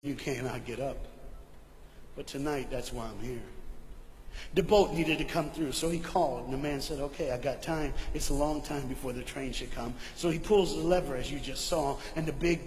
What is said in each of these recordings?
You cannot get up. But tonight, that's why I'm here. The boat needed to come through, so he called, and the man said, okay, I got time. It's a long time before the train should come. So he pulls the lever, as you just saw, and the big,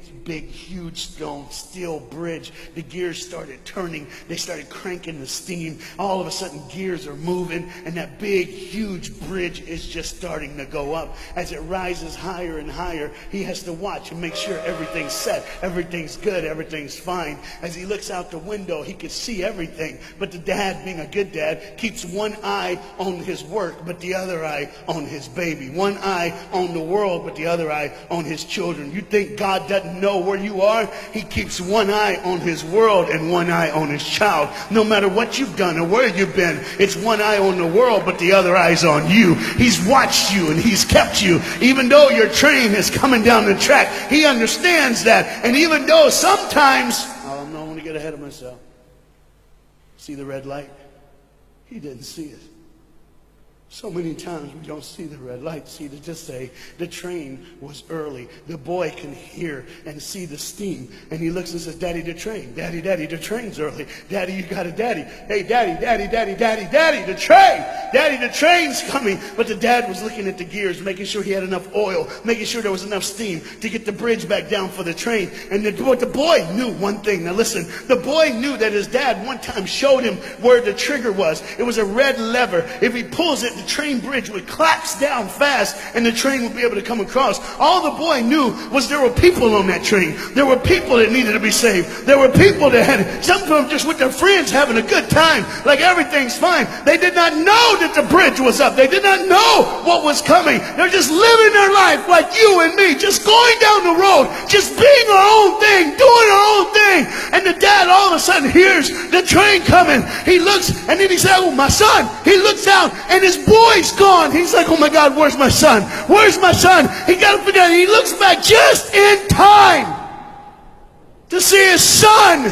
huge steel bridge, the gears started turning. They started cranking the steam. All of a sudden, gears are moving, and that big, huge bridge is just starting to go up. As it rises higher and higher, he has to watch and make sure everything's set, everything's good, everything's fine. As he looks out the window, he can see everything, but the dad, being a good dad, keeps one eye on his work, but the other eye on his baby. One eye on the world, but the other eye on his children. You think God doesn't know where you are? He keeps one eye on his world and one eye on his child. No matter what you've done or where you've been, it's one eye on the world, but the other eye's on you. He's watched you and he's kept you. Even though your train is coming down the track, he understands that. And even though sometimes, oh no, I want to get ahead of myself. See the red light? He didn't see it. So many times we don't see the red light. See, to just say the train was early. The boy can hear and see the steam. And he looks and says, Daddy, the train. Daddy, the train's early. Daddy, you got a daddy. Hey, Daddy, the train. Daddy, the train's coming. But the dad was looking at the gears, making sure he had enough oil, making sure there was enough steam to get the bridge back down for the train. And the boy knew one thing. Now listen, the boy knew that his dad one time showed him where the trigger was. It was a red lever. If he pulls it, the train bridge would collapse down fast and the train would be able to come across. All the boy knew was there were people on that train. There were people that needed to be saved. There were people that had, some of them just with their friends having a good time, like everything's fine. They did not know that the bridge was up. They did not know what was coming. They're just living their life like you and me, just going down the road, just being our own thing, doing our own thing. And the dad all of a sudden hears the train coming. He looks and then he said, oh, my son. He looks out and his boy's gone. He's like, oh my God, where's my son? Where's my son? He got to figure out. He looks back just in time to see his son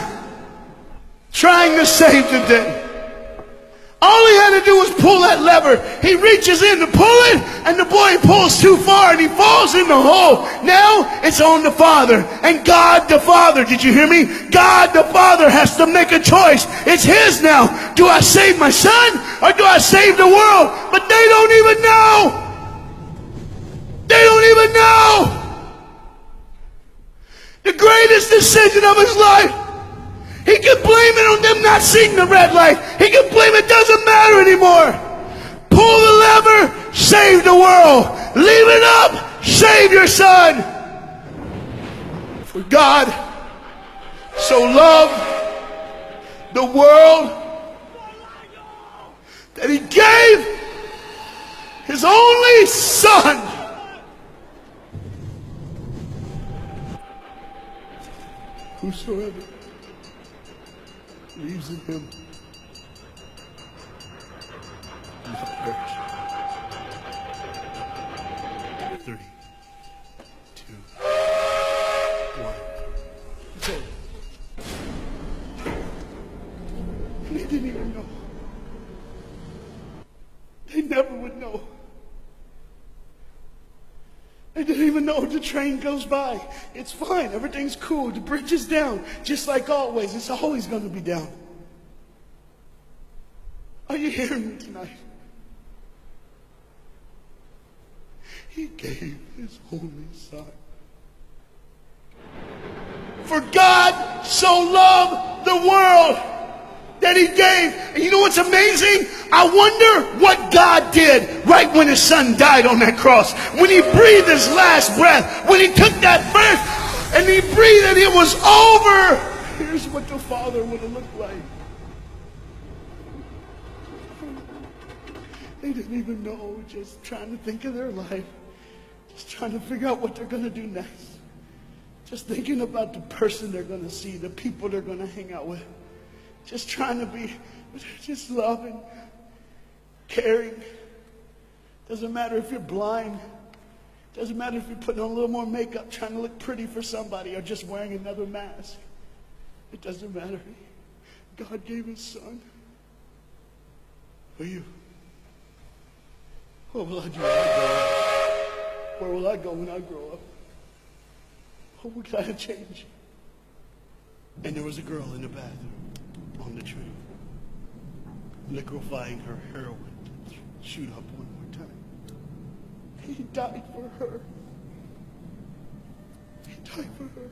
trying to save the day. All he had to do was pull that lever. He reaches in to pull it, and the boy pulls too far, and he falls in the hole. Now it's on the father. And God the Father, did you hear me? God the Father has to make a choice. It's his now. Do I save my son, or do I save the world? But they don't even know. They don't even know. The greatest decision of his life. He can blame it on them not seeing the red light. He can blame it doesn't matter anymore. Pull the lever, save the world. Leave it up, save your son. For God so loved the world that he gave his only son. Whosoever believes in him will not perish. 3, 2, 1. It's over. And they didn't even know. They never would know. They didn't even know the train goes by. It's fine. Everything's cool. The bridge is down. Just like always. It's always going to be down. Are you hearing me tonight? He gave his only son. For God so loved the world that he gave. And you know what's amazing? I wonder what God did right when his son died on that cross. When he breathed his last breath. When he took that breath and he breathed and it was over. Here's what the Father would have looked like. They didn't even know. Just trying to think of their life. Just trying to figure out what they're going to do next. Just thinking about the person they're going to see. The people they're going to hang out with. Just trying to be, just loving, caring. Doesn't matter if you're blind. Doesn't matter if you're putting on a little more makeup, trying to look pretty for somebody, or just wearing another mask. It doesn't matter. God gave his son for you. What will I do when I grow up? Where will I go when I grow up? What will I change? And there was a girl in the bathroom on the train, liquefying her heroin to shoot up one more time. He died for her. He died for her.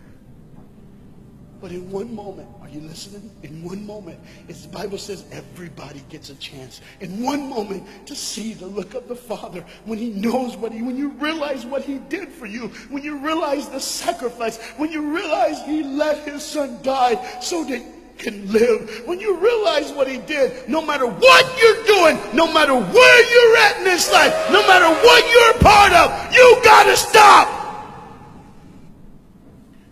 But in one moment, are you listening? In one moment, as the Bible says, everybody gets a chance. In one moment to see the look of the Father when he knows when you realize what he did for you, when you realize the sacrifice, when you realize he let his son die so that you can live, when you realize what he did, no matter what you're doing, no matter where you're at in this life, no matter what you're a part of, you gotta stop.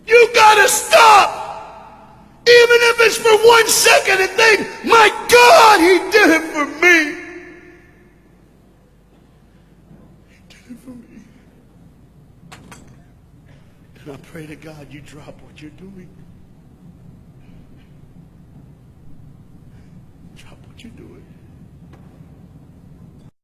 You gotta stop. Even if it's for 1 second, and think, my God, he did it for me. He did it for me. And I pray to God you drop what you're doing. Drop what you're doing.